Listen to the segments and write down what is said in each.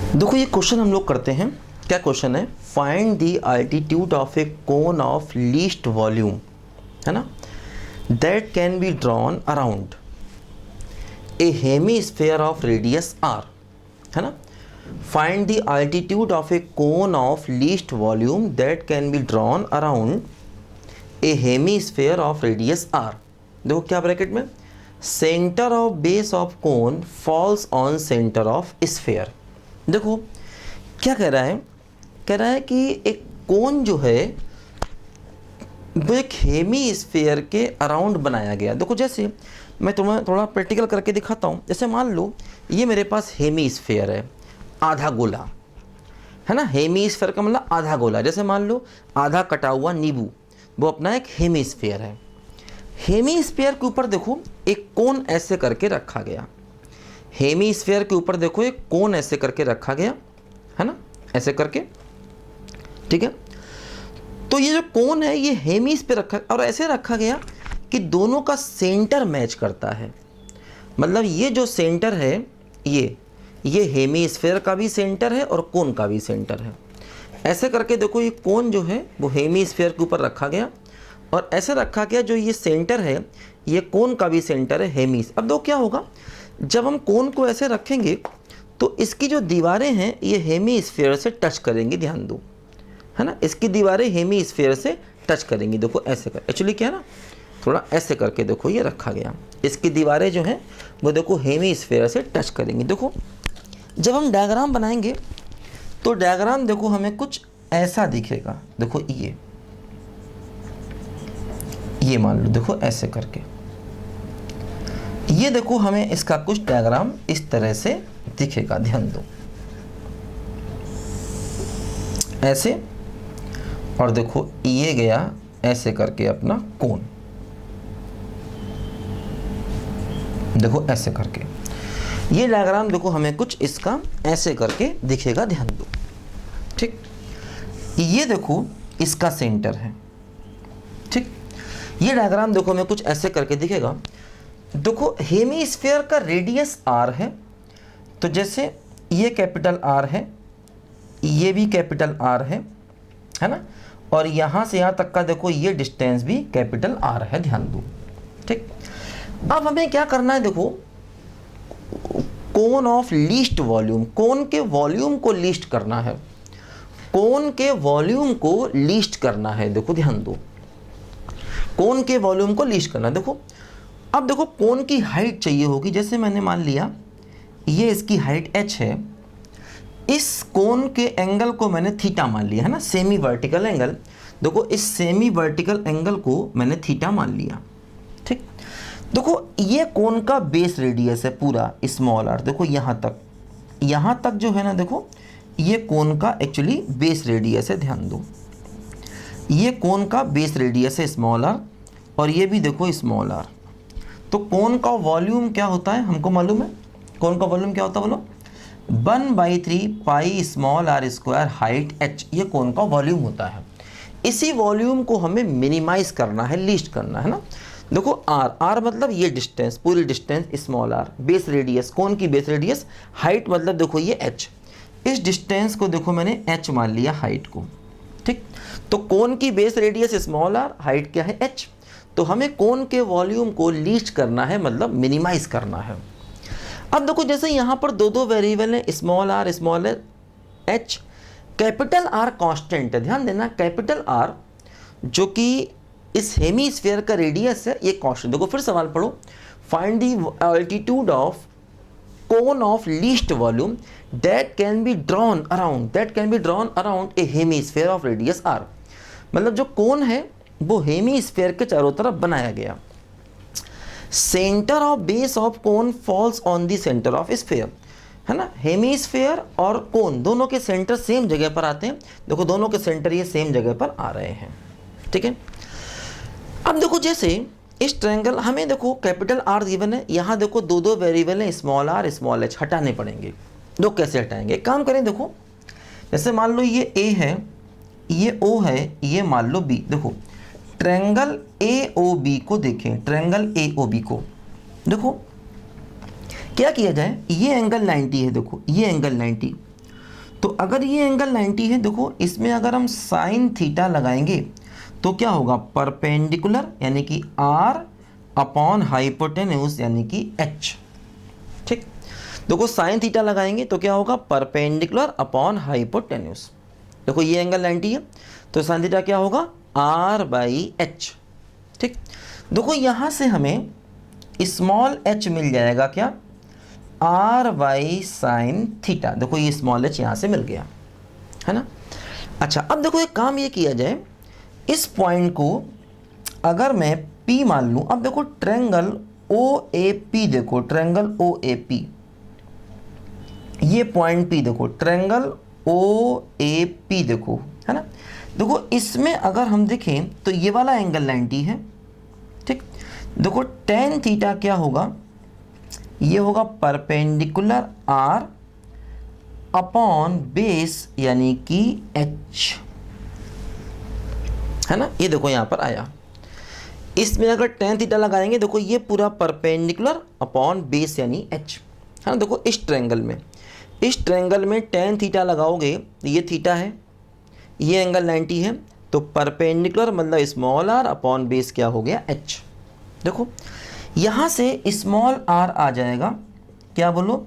देखो ये क्वेश्चन हम लोग करते हैं। क्या क्वेश्चन है? Find the altitude of a cone of least volume, है ना, that can be drawn around a hemisphere of radius R, है ना। Find the altitude of a cone of least volume that can be drawn around a hemisphere of radius R. देखो क्या bracket में, centre of base of cone falls on centre of sphere. देखो क्या कह रहा है, कह रहा है कि एक कोन जो है वो एक हेमी स्फीयर के अराउंड बनाया गया। देखो जैसे मैं तुम्हें थोड़ा प्रैक्टिकल करके दिखाता हूँ। जैसे मान लो ये मेरे पास हेमी स्फीयर है, आधा गोला, है ना। हेमी स्फीयर का मतलब आधा गोला। जैसे मान लो आधा कटा हुआ नींबू, वो अपना एक हेमी स्फीयर है। हेमी स्फीयर के ऊपर देखो एक कोन ऐसे करके रखा गया। हेमी स्फीयर के ऊपर देखो एक कोन ऐसे करके रखा गया, है ना, ऐसे करके, ठीक है। तो ये जो कोन है ये हेमी स्फीयर रखा और ऐसे रखा गया कि दोनों का सेंटर मैच करता है। मतलब ये जो सेंटर है ये हेमी स्फीयर का भी सेंटर है और कोन का भी सेंटर है। ऐसे करके देखो ये कोन जो है वो हेमी स्फीयर के ऊपर रखा गया और ऐसे रखा गया जो ये सेंटर है ये कोन का भी सेंटर है हेमी। अब दो क्या होगा, जब हम कोन को ऐसे रखेंगे तो इसकी जो दीवारें हैं ये हेमी स्फीयर से टच करेंगी, ध्यान दो, है ना। इसकी दीवारें हेमी स्फीयर से टच करेंगी। देखो ऐसे कर, एक्चुअली क्या है ना, थोड़ा ऐसे करके देखो ये रखा गया। इसकी दीवारें जो हैं वो देखो हेमी स्फीयर से टच करेंगी। देखो जब हम डायग्राम बनाएंगे तो डायग्राम देखो हमें कुछ ऐसा दिखेगा। देखो ये मान लो देखो ऐसे करके, ये देखो हमें इसका कुछ डायग्राम इस तरह से दिखेगा, ध्यान दो, ऐसे। और देखो ये गया ऐसे करके अपना कोन, देखो ऐसे करके ये डायग्राम देखो हमें कुछ इसका ऐसे करके दिखेगा, ध्यान दो, ठीक। ये देखो इसका सेंटर है, ठीक। ये डायग्राम देखो हमें कुछ ऐसे करके दिखेगा। देखो हेमी स्फीयर का रेडियस आर है, तो जैसे ये कैपिटल आर है, ये भी कैपिटल आर है ना, और यहाँ से यहाँ तक का देखो ये डिस्टेंस भी कैपिटल आर है, ध्यान दो, ठीक। अब हमें क्या करना है, देखो कोन ऑफ लीस्ट वॉल्यूम, कोन के वॉल्यूम को लीस्ट करना है, कोन के वॉल्यूम को लीस्ट करना है। देखो ध्यान दो, कोन के वॉल्यूम को लीस्ट करना। देखो अब देखो कोन की हाइट चाहिए होगी। जैसे मैंने मान लिया ये इसकी हाइट h है, इस कोन के एंगल को मैंने थीटा मान लिया, है ना, सेमी वर्टिकल एंगल। देखो इस सेमी वर्टिकल एंगल को मैंने थीटा मान लिया, ठीक। देखो ये कोन का बेस रेडियस है पूरा स्मॉल आर। देखो यहाँ तक जो है ना, देखो ये कोन का एक्चुअली बेस रेडियस है, ध्यान दो, ये कोन का बेस रेडियस है स्मॉल आर और ये भी देखो स्मॉल आर। तो कोन का वॉल्यूम क्या होता है हमको मालूम है, कोन का वॉल्यूम क्या होता है बोलो, 1/3 pi small r square height h, ये कोन का वॉल्यूम होता है। इसी वॉल्यूम को हमें मिनिमाइज करना है, लीस्ट करना है ना। देखो आर मतलब ये डिस्टेंस, पूरी distance small R, base radius, cone की बेस रेडियस, हाइट मतलब देखो ये h, इस डिस्टेंस को देखो मैंने h मान लिया हाइट को, ठीक। तो कोन की base radius small r, height क्या है h। तो हमें कोन के वॉल्यूम को लीस्ट करना है, मतलब मिनिमाइज करना है। अब देखो जैसे यहाँ पर दो वेरिएबल है, small r h, capital R constant है, ध्यान देना, कैपिटल आर जो कि इस हेमी स्फीयर का रेडियस है ये कांस्टेंट। देखो फिर सवाल पढ़ो, find the altitude of cone of least volume that can be drawn around a hemisphere of radius R. मतलब जो कोन है वो हेमी स्फीयर के चारों तरफ बनाया गया। Centre of base of cone falls on the centre of sphere, है ना। हेमी स्फीयर और कोन दोनों के सेंटर सेम जगह पर आते हैं। देखो दोनों के सेंटर ये सेम जगह पर आ रहे हैं, ठीक है। अब देखो जैसे इस ट्रायंगल हमें देखो कैपिटल आर गिवन है, यहाँ देखो दो वेरिएबल हैं, स्मॉल आर स्मॉल h, हटाने पड़ेंगे। दो कैसे हटाएंगे, एक काम करें, देखो जैसे मान लो ये a है, ये o है, ये मान लो b। देखो ट्रायंगल AOB को देखें, ट्रायंगल AOB को देखो क्या किया जाए, ये एंगल 90 है, देखो ये एंगल 90, तो अगर ये एंगल 90 है, देखो इसमें अगर हम साइन थीटा लगाएंगे तो क्या होगा, परपेंडिकुलर यानी कि r अपॉन हाइपोटेन्यूज यानी कि h। ठीक, देखो साइन थीटा लगाएंगे तो क्या होगा, परपेंडिकुलर अपॉन हाइपोटेन्यूज। देखो ये एंगल 90 है तो साइन थीटा क्या होगा, r/h। ठीक, देखो यहाँ से हमें स्मॉल h मिल जाएगा, क्या, r/sin थीटा। देखो ये स्मॉल h यहाँ से मिल गया, है ना। अच्छा, अब देखो एक काम ये किया जाए, इस पॉइंट को अगर मैं P मान लूँ। अब देखो ट्रायंगल OAP, देखो ट्रायंगल OAP, ये पॉइंट P देखो, ट्रायंगल OAP देखो, है ना। देखो इसमें अगर हम देखें तो ये वाला एंगल 90 है। ठीक, देखो tan थीटा क्या होगा, ये होगा परपेंडिकुलर r अपॉन बेस यानी कि h, है ना। ये देखो यहाँ पर आया, इसमें अगर tan थीटा लगाएंगे, देखो ये पूरा परपेंडिकुलर अपॉन बेस यानी h, है ना। देखो इस ट्रायंगल में tan थीटा लगाओगे, ये थीटा है, ये एंगल 90 है, तो परपेंडिकुलर मतलब स्मॉल r अपॉन बेस क्या हो गया, h। देखो यहाँ से स्मॉल r आ जाएगा, क्या बोलो,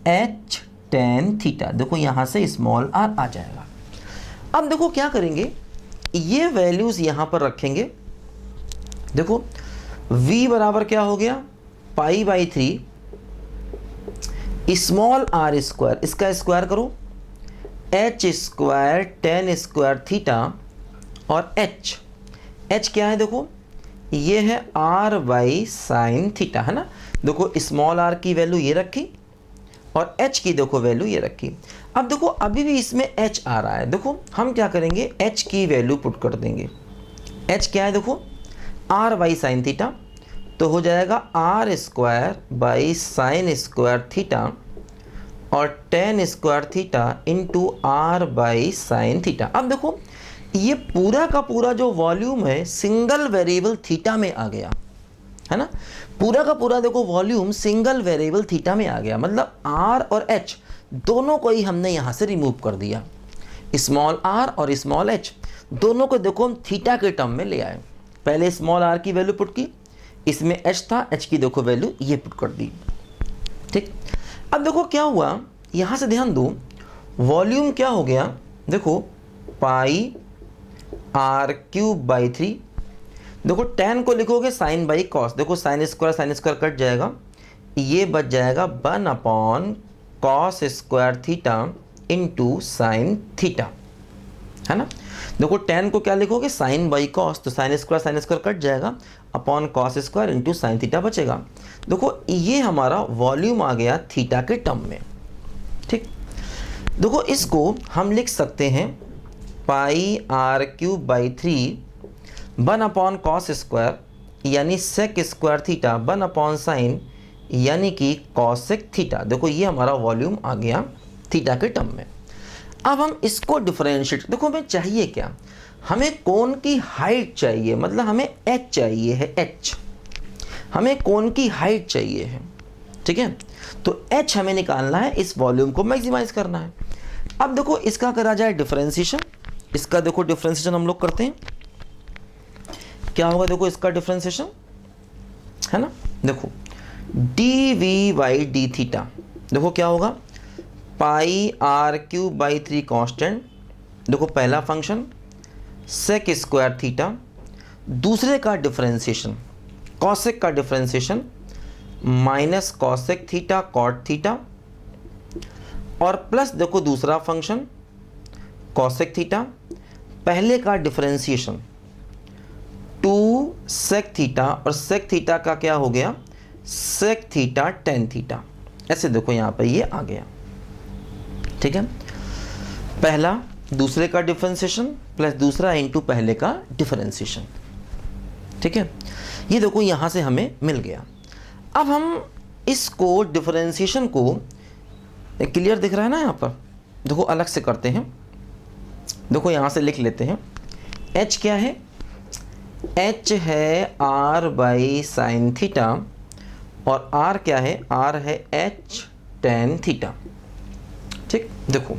h tan थीटा। देखो यहाँ से स्मॉल r आ जाएगा। अब देखो क्या करेंगे, ये वैल्यूज़ यहाँ पर रखेंगे। देखो v बराबर क्या हो गया, π/3 स्मॉल r स्क्वायर, इसका स्क्वायर करो, h square tan square theta, और h क्या है, देखो ये है r/sin थीटा, है ना। देखो स्मॉल r की वैल्यू ये रखी और h की देखो वैल्यू ये रखी। अब देखो अभी भी इसमें h आ रहा है, देखो हम क्या करेंगे, h की वैल्यू पुट कर देंगे। h क्या है, देखो r/sin थीटा, तो हो जाएगा r² sin² थीटा और tan square theta into r/sin theta. अब देखो ये पूरा का पूरा जो वॉल्यूम है सिंगल वेरिएबल थीटा में आ गया, है ना। पूरा का पूरा देखो वॉल्यूम सिंगल वेरिएबल थीटा में आ गया, मतलब r और h दोनों को ही हमने यहाँ से रिमूव कर दिया। स्मॉल r और स्मॉल h दोनों को देखो हम थीटा के टर्म में ले आए। पहले स्मॉल r की वैल्यू पुट की, इसमें h था, h की देखो वैल्यू ये पुट कर दी। ठीक, अब देखो क्या हुआ, यहाँ से ध्यान दो, वॉल्यूम क्या हो गया, देखो πr³/3। देखो tan को लिखोगे sin/cos, देखो sin² कट जाएगा, ये बच जाएगा 1/cos² theta into sine theta, है ना। देखो tan को क्या लिखोगे, sin/cos, तो sin² कट जाएगा, upon cos² into sine theta बचेगा। देखो ये हमारा वॉल्यूम आ गया थीटा के टर्म में। ठीक, देखो इसको हम लिख सकते हैं πr³/3 1/cos² यानी sec² थीटा 1/sin यानी कि cosec थीटा। देखो ये हमारा वॉल्यूम आ गया थीटा के टर्म में। अब हम इसको डिफरेंशिएट, देखो हमें चाहिए क्या, हमें कोण की हाइट चाहिए, मतलब हमें h चाहिए है, h हमें कोण की हाइट चाहिए है। ठीक है, तो h हमें निकालना है, इस वॉल्यूम को मैक्सिमाइज करना है। अब देखो इसका करा जाए डिफरेंशिएशन, इसका देखो डिफरेंशिएशन हम लोग करते हैं, क्या होगा, देखो इसका डिफरेंशिएशन, है ना। देखो dv/d थीटा, देखो क्या होगा, πr³/3 कांस्टेंट, देखो पहला फंक्शन sec² थीटा, दूसरे का डिफरेंशिएशन कॉसेक का differentiation minus cosec theta cot theta, और प्लस देखो दूसरा फंक्शन कॉसेक थीटा, पहले का डिफरेंशिएशन 2 sec थीटा, और sec थीटा का क्या हो गया, sec थीटा tan थीटा। ऐसे देखो यहाँ पर ये आ गया। ठीक है, पहला दूसरे का डिफरेंशिएशन प्लस दूसरा इनटू पहले का डिफरेंशिएशन। ठीक है, ये देखो यहाँ से हमें मिल गया। अब हम इसको डिफरेंशिएशन को, क्लियर दिख रहा है ना यहाँ पर, देखो अलग से करते हैं, देखो यहाँ से लिख लेते हैं, h क्या है, h है r/sin थीटा, और r क्या है, r है h tan थीटा। ठीक, देखो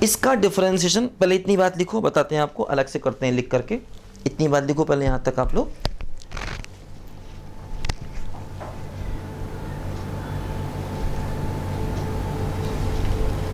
इसका डिफरेंशिएशन, पहले इतनी बात लिखो, बताते हैं आपको, अलग से करते हैं लिख करके। इतनी बात लिखो पहले यहाँ तक आप लोग।